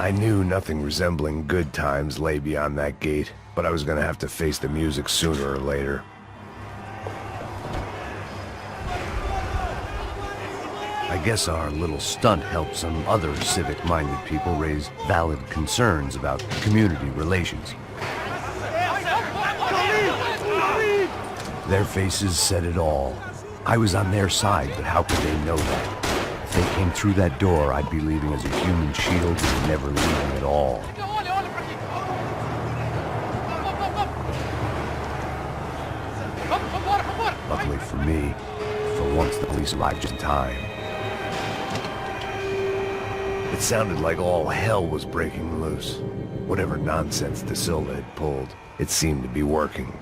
I knew nothing resembling good times lay beyond that gate, but I was gonna have to face the music sooner or later. I guess our little stunt helped some other civic-minded people raise valid concerns about community relations. Their faces said it all. I was on their side, but how could they know that? If they came through that door, I'd be leaving as a human shield and never leaving at all. Luckily for me, for once the police arrived just in time. It sounded like all hell was breaking loose. Whatever nonsense De Silva had pulled, it seemed to be working.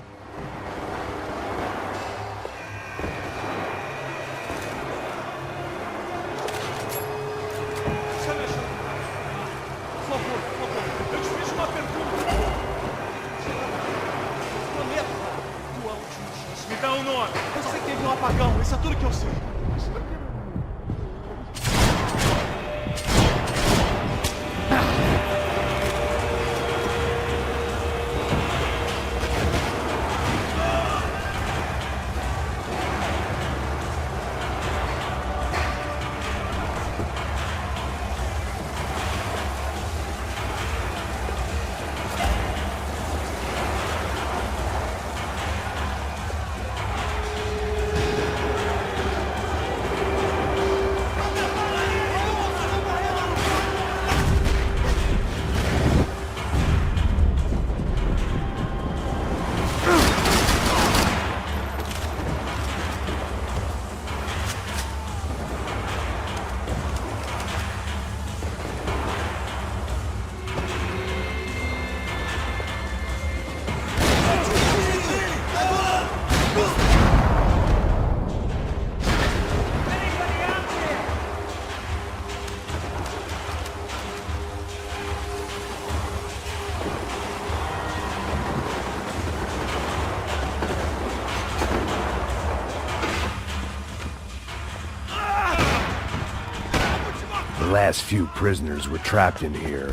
The last few prisoners were trapped in here.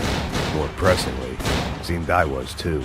More pressingly, seemed I was too.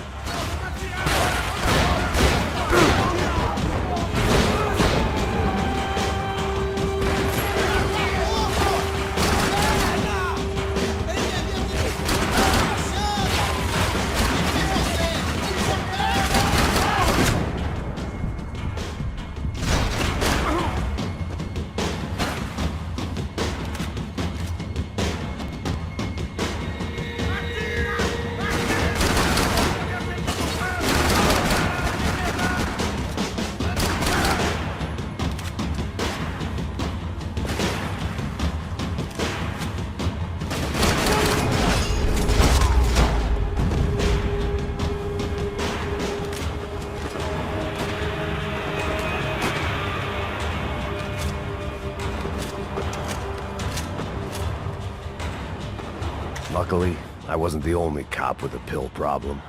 Luckily, I wasn't the only cop with a pill problem.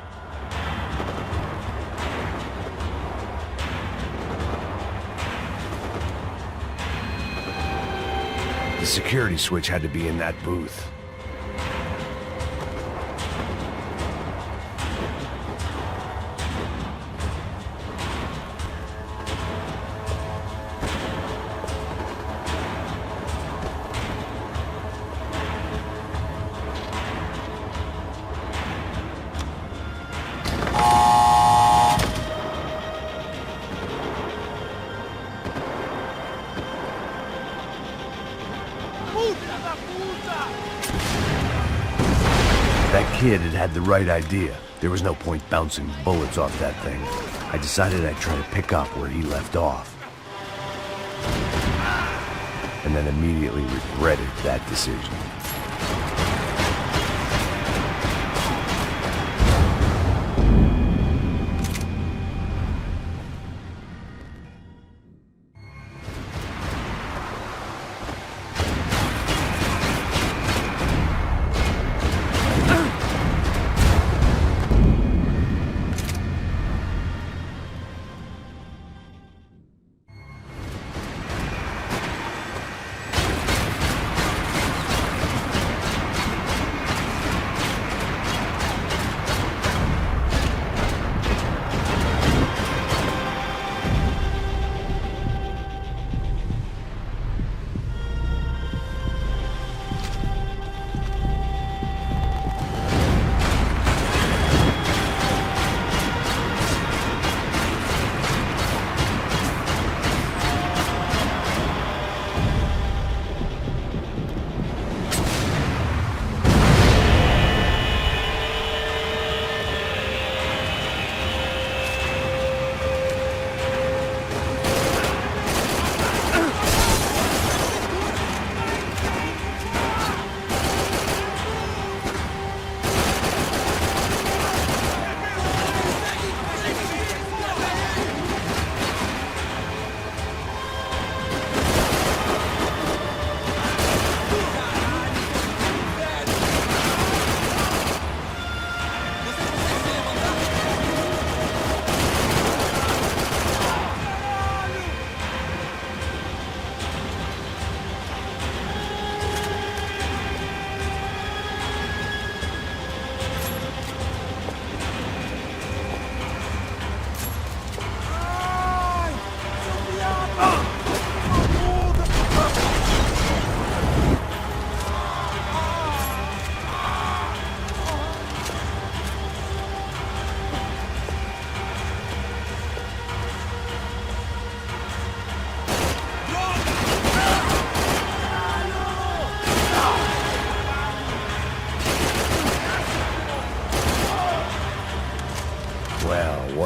The security switch had to be in that booth. That kid had the right idea. There was no point bouncing bullets off that thing. I decided I'd try to pick up where he left off. And then immediately regretted that decision.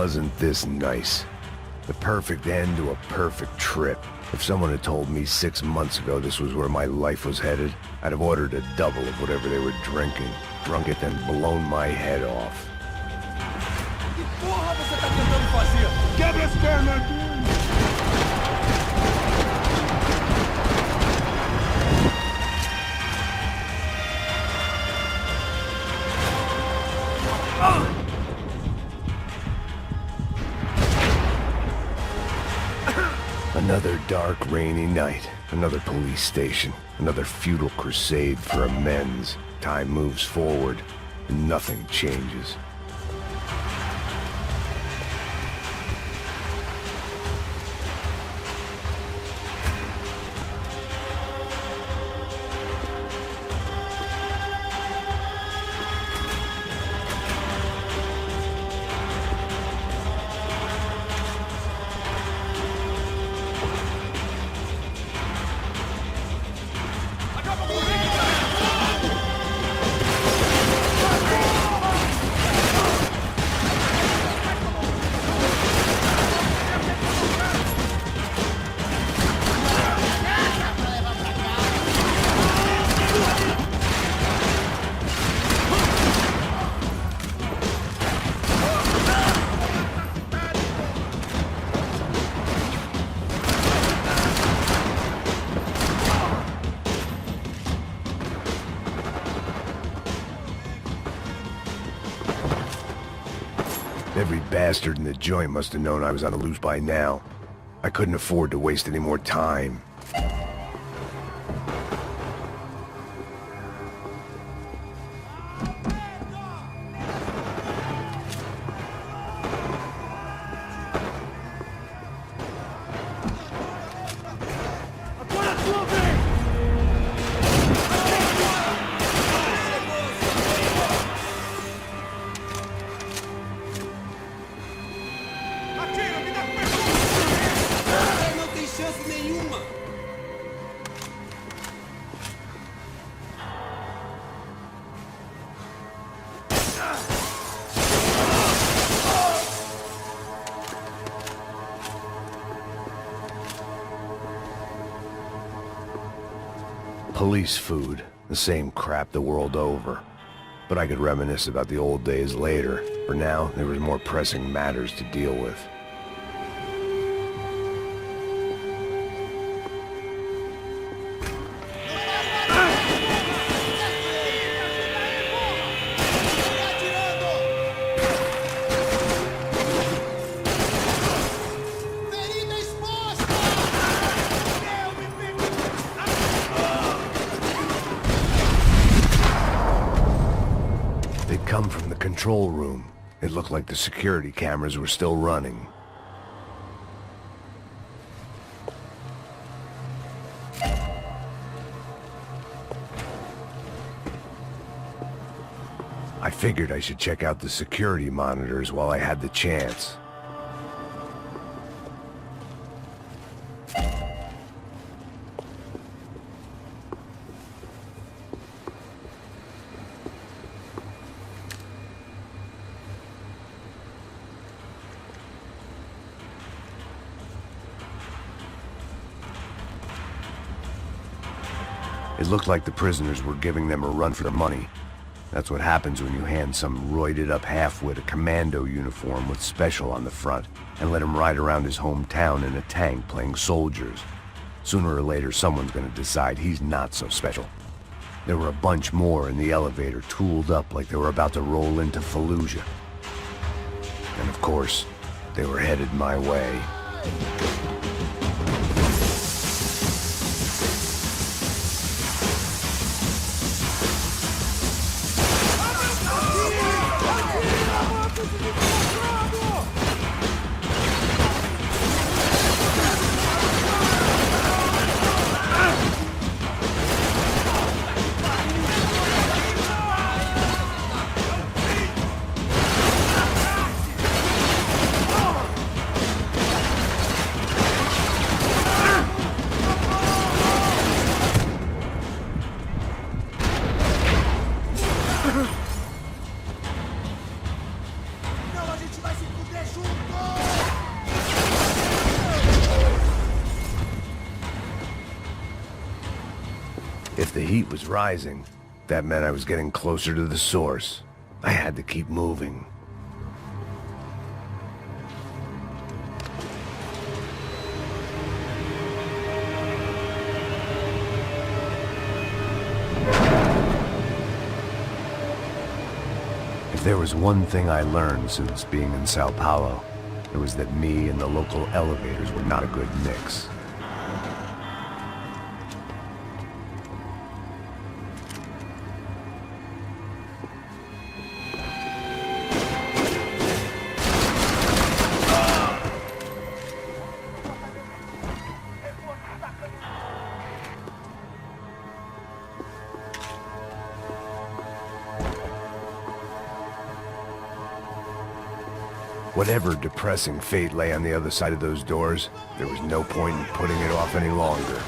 Wasn't this nice? The perfect end to a perfect trip. If someone had told me 6 months ago this was where my life was headed, I'd have ordered a double of whatever they were drinking, drunk it, then blown my head off. Que porra você tá tentando fazer? Quebra as pernas dele! Another dark, rainy night. Another police station. Another futile crusade for amends. Time moves forward, and nothing changes. Every bastard in the joint must have known I was on the loose by now. I couldn't afford to waste any more time. Police food, the same crap the world over. But I could reminisce about the old days later. For now, there was more pressing matters to deal with. They'd come from the control room. It looked like the security cameras were still running. I figured I should check out the security monitors while I had the chance. It looked like the prisoners were giving them a run for their money. That's what happens when you hand some roided-up halfwit a commando uniform with special on the front and let him ride around his hometown in a tank playing soldiers. Sooner or later, someone's gonna decide he's not so special. There were a bunch more in the elevator, tooled up like they were about to roll into Fallujah. And of course, they were headed my way. heat was rising. That meant I was getting closer to the source. I had to keep moving. If there was one thing I learned since being in Sao Paulo, it was that me and the local elevators were not a good mix. Whatever depressing fate lay on the other side of those doors, there was no point in putting it off any longer.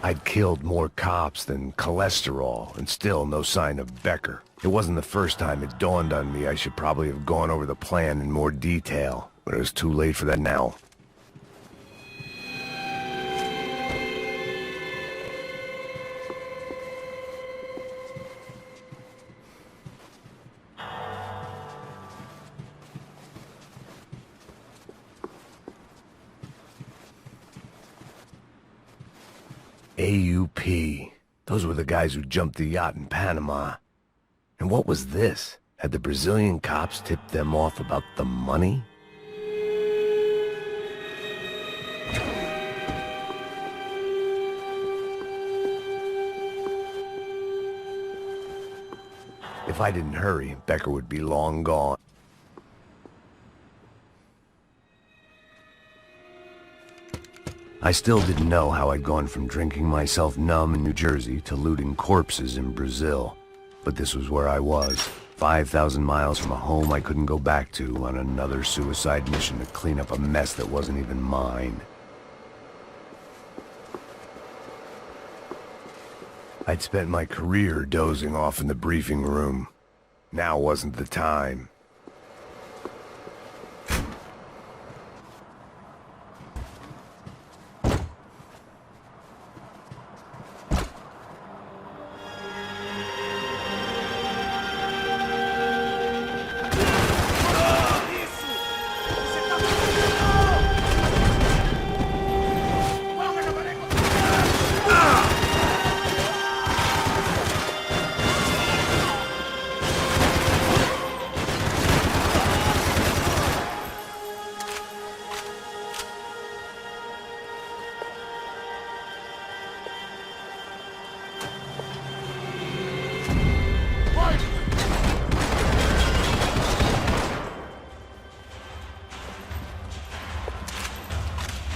I'd killed more cops than cholesterol, and still no sign of Becker. It wasn't the first time it dawned on me I should probably have gone over the plan in more detail, but it was too late for that now. AUP. Those were the guys who jumped the yacht in Panama. And what was this? Had the Brazilian cops tipped them off about the money? If I didn't hurry, Becker would be long gone. I still didn't know how I'd gone from drinking myself numb in New Jersey to looting corpses in Brazil. But this was where I was, 5,000 miles from a home I couldn't go back to, on another suicide mission to clean up a mess that wasn't even mine. I'd spent my career dozing off in the briefing room. Now wasn't the time.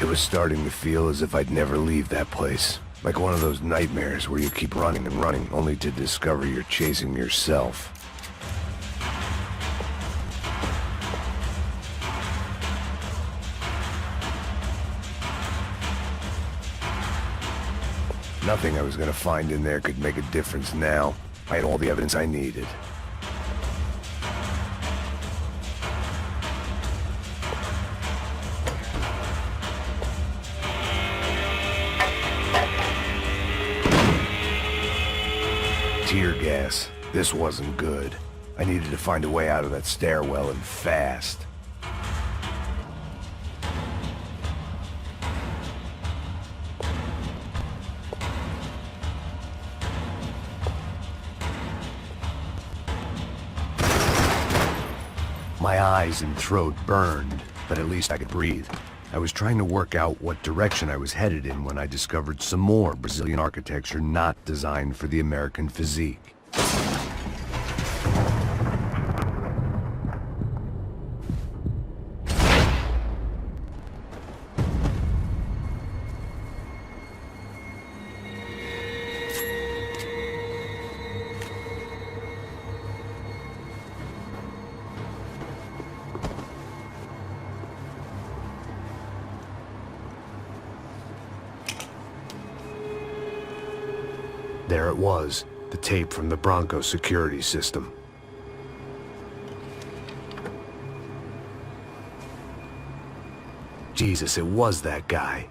It was starting to feel as if I'd never leave that place. Like one of those nightmares where you keep running and running, only to discover you're chasing yourself. Nothing I was gonna find in there could make a difference now. I had all the evidence I needed. Tear gas. This wasn't good. I needed to find a way out of that stairwell, and fast. My eyes and throat burned, but at least I could breathe. I was trying to work out what direction I was headed in when I discovered some more Brazilian architecture not designed for the American physique. There it was, the tape from the Bronco security system. Jesus, it was that guy.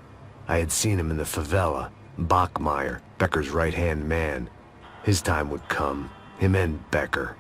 I had seen him in the favela. Bachmeyer, Becker's right-hand man. His time would come. Him and Becker.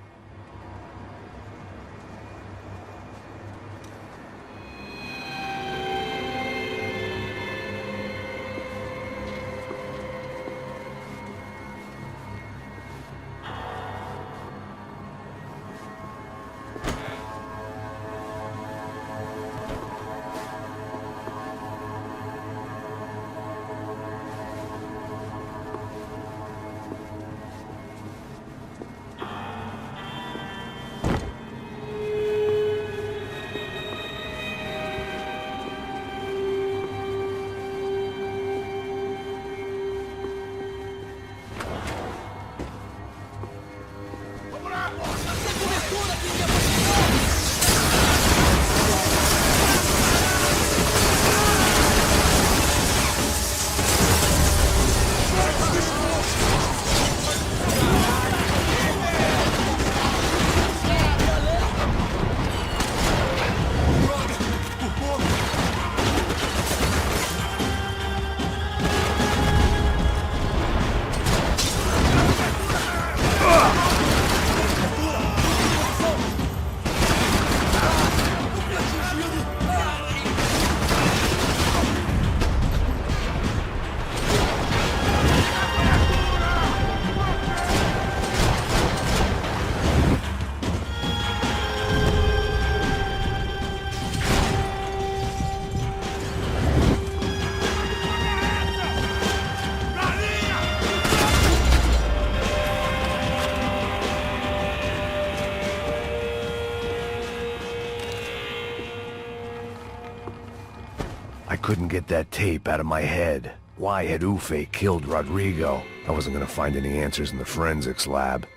I couldn't get that tape out of my head. Why had Ufe killed Rodrigo? I wasn't gonna find any answers in the forensics lab.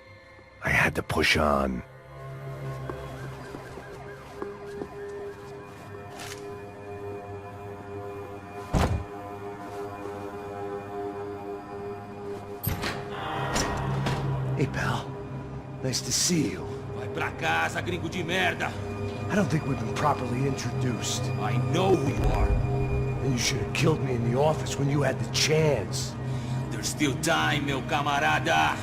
I had to push on. Hey, pal. Nice to see you. Vai pra casa, gringo de merda. I don't think we've been properly introduced. I know who you are. And you should have killed me in the office when you had the chance. There's still time, meu camarada.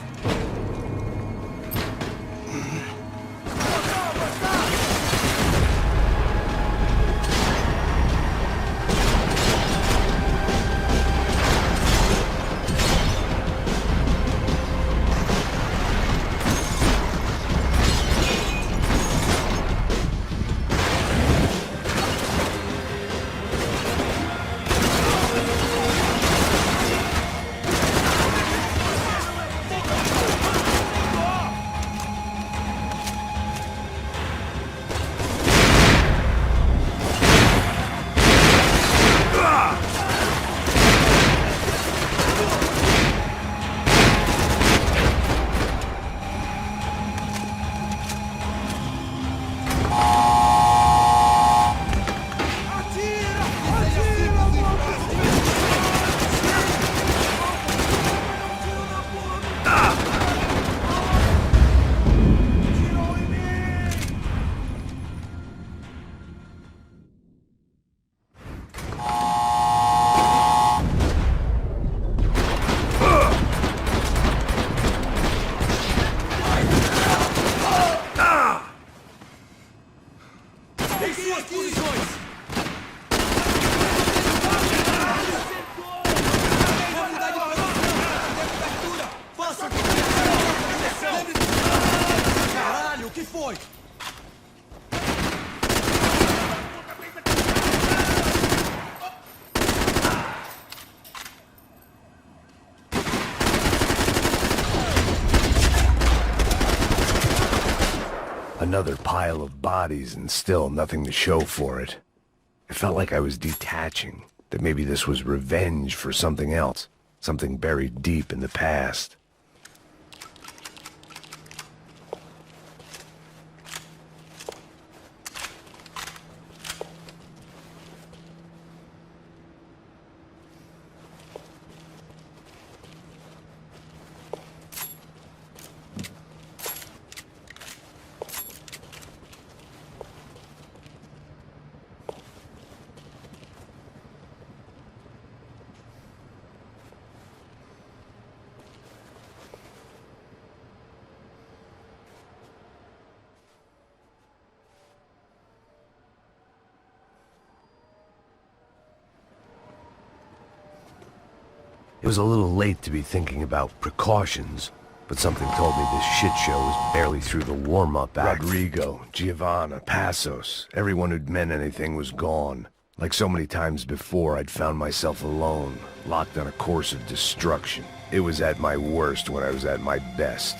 Another pile of bodies and still nothing to show for it. It felt like I was detaching, that maybe this was revenge for something else, something buried deep in the past. It was a little late to be thinking about precautions, but something told me this shit show was barely through the warm-up act. Rodrigo, Giovanna, Passos, everyone who'd meant anything was gone. Like so many times before, I'd found myself alone, locked on a course of destruction. It was at my worst when I was at my best.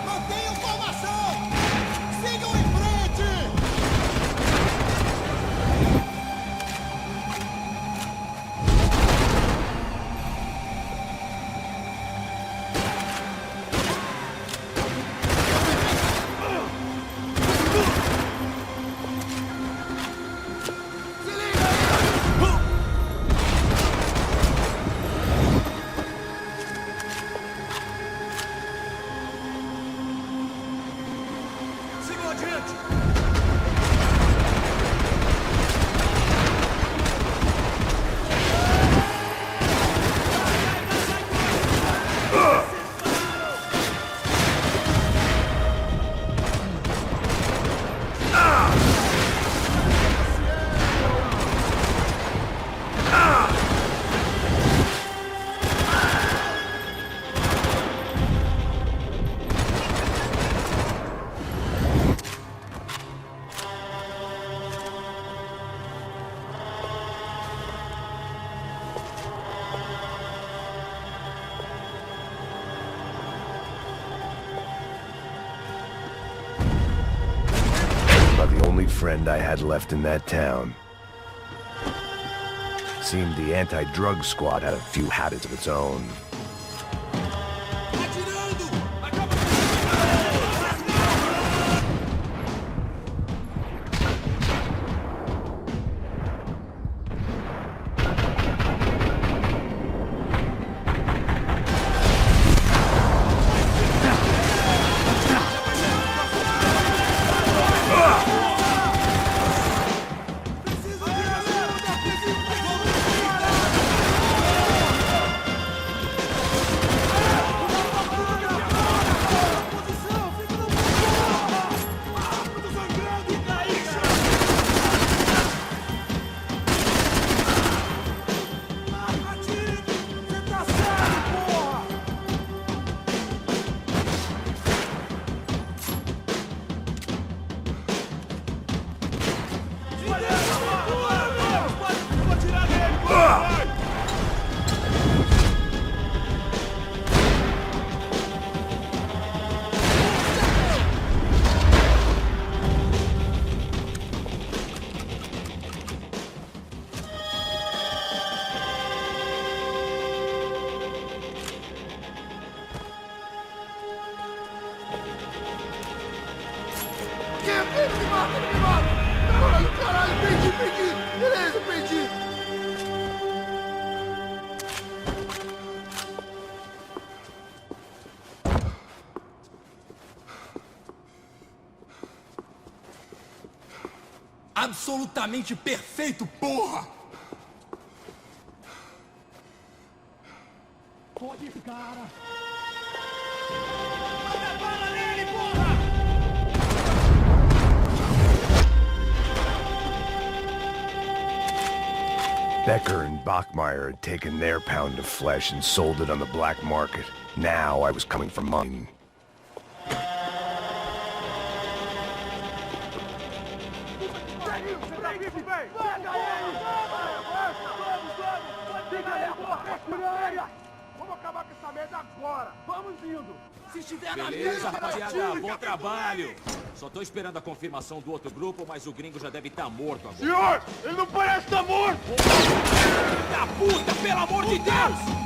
Mantenham formação! Sigam em frente! Sigam adiante! About the only friend I had left in that town. Seemed the anti-drug squad had a few habits of its own. Atirando! Ele me mata! Caralho, perdi! Beleza, perdi! Absolutamente perfeito, porra! Pode ir, cara! Manda bala nele, porra! Becker and Bachmeyer had taken their pound of flesh and sold it on the black market. Now I was coming for mine. Vamos acabar com essa merda agora! Vamos indo! Se estiver na Beleza, mesa, rapaziada, bom trabalho. Só tô esperando a confirmação do outro grupo, mas o gringo já deve estar morto agora. Senhor, ele não parece estar morto! Filho da puta, pelo amor de Deus!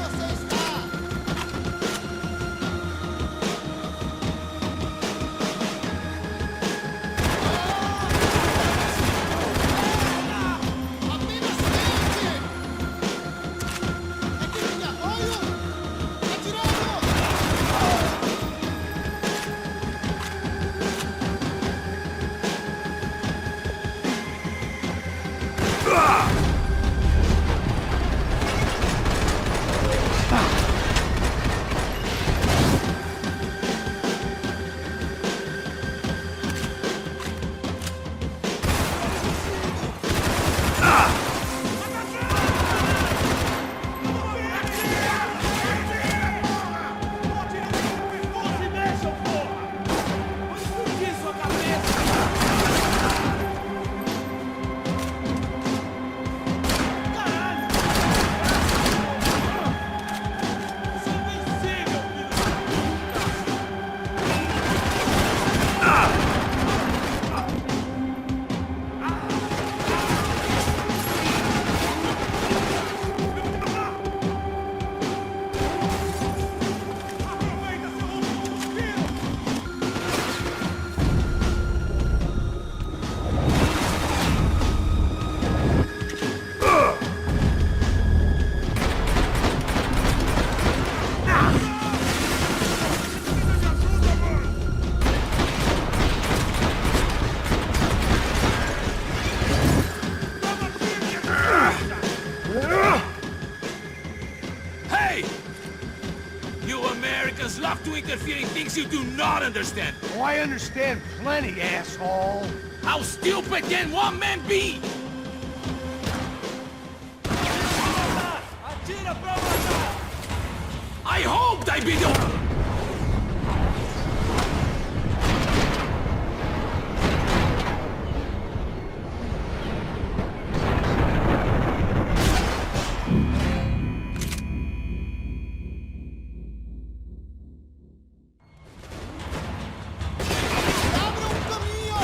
você está to interfere in things you do not understand. Oh, I understand plenty, asshole. How stupid can one man be? Atira pra matar! I hoped I'd be the... Abre um caminho!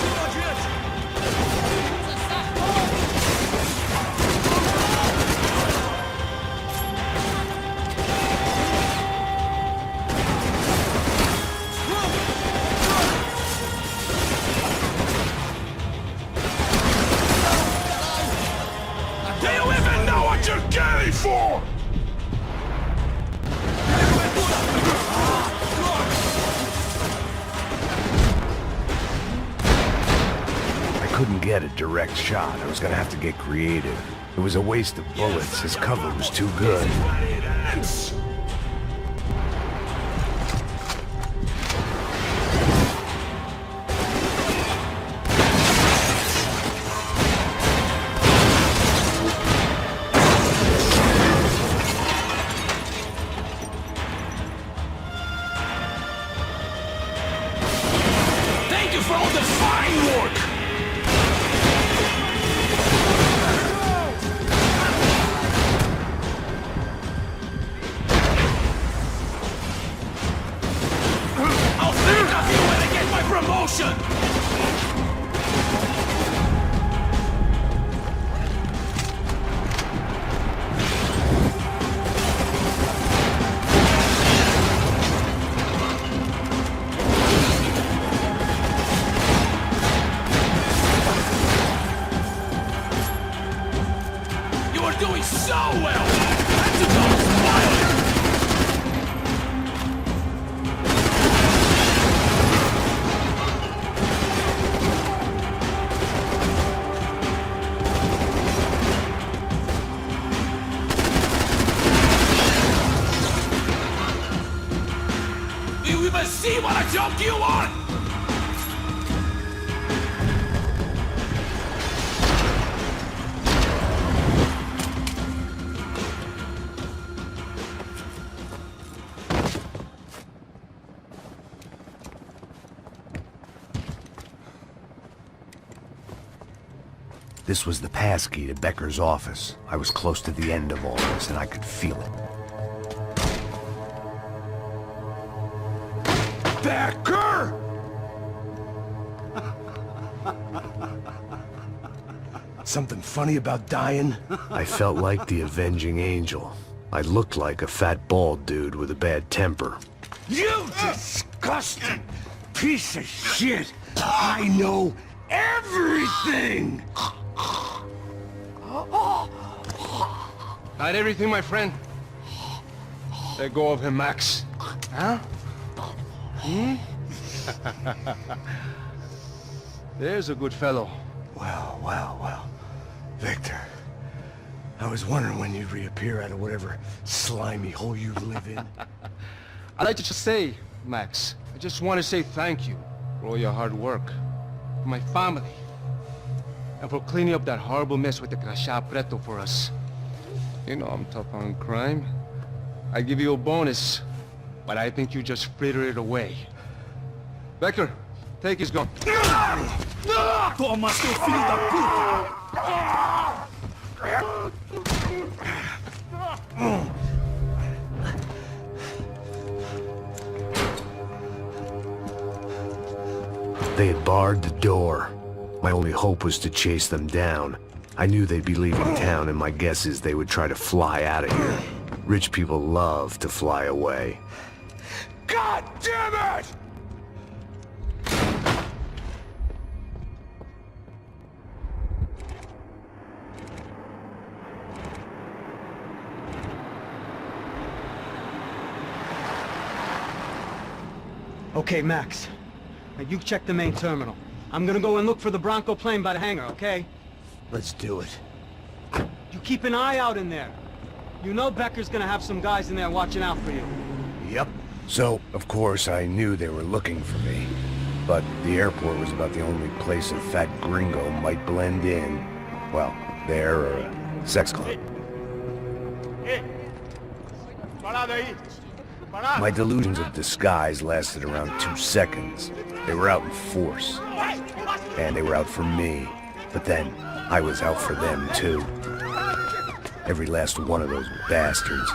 Tira a gente! Do you even know what you're getting for? I couldn't get a direct shot. I was gonna have to get creative. It was a waste of bullets. His cover was too good. Thank you for all the fine work! I'll think of you when I get my promotion! You are doing so well! That's about smiling! Do you even see what a junk you are? This was the passkey to Becker's office. I was close to the end of all this, and I could feel it. Becker! Something funny about dying? I felt like the avenging angel. I looked like a fat bald dude with a bad temper. You disgusting piece of shit! I know everything! Not everything, my friend. Let go of him, Max. Huh? There's a good fellow. Well. Victor, I was wondering when you'd reappear out of whatever slimy hole you live in. I'd like to just say, Max, I just want to say thank you for all your hard work, for my family, and for cleaning up that horrible mess with the chapitre for us. You know I'm tough on crime. I give you a bonus, but I think you just fritter it away. Becker, take his gun. Toma, seu filho da puta! They had barred the door. My only hope was to chase them down. I knew they'd be leaving town, and my guess is they would try to fly out of here. Rich people love to fly away. God damn it! Okay, Max. Now you check the main terminal. I'm gonna go and look for the Bronco plane by the hangar, okay? Let's do it. You keep an eye out in there. You know Becker's gonna have some guys in there watching out for you. Yep. So, of course, I knew they were looking for me. But the airport was about the only place a fat gringo might blend in. Well, there or a sex club. My delusions of disguise lasted around 2 seconds. They were out in force. And they were out for me. But then, I was out for them too. Every last one of those bastards.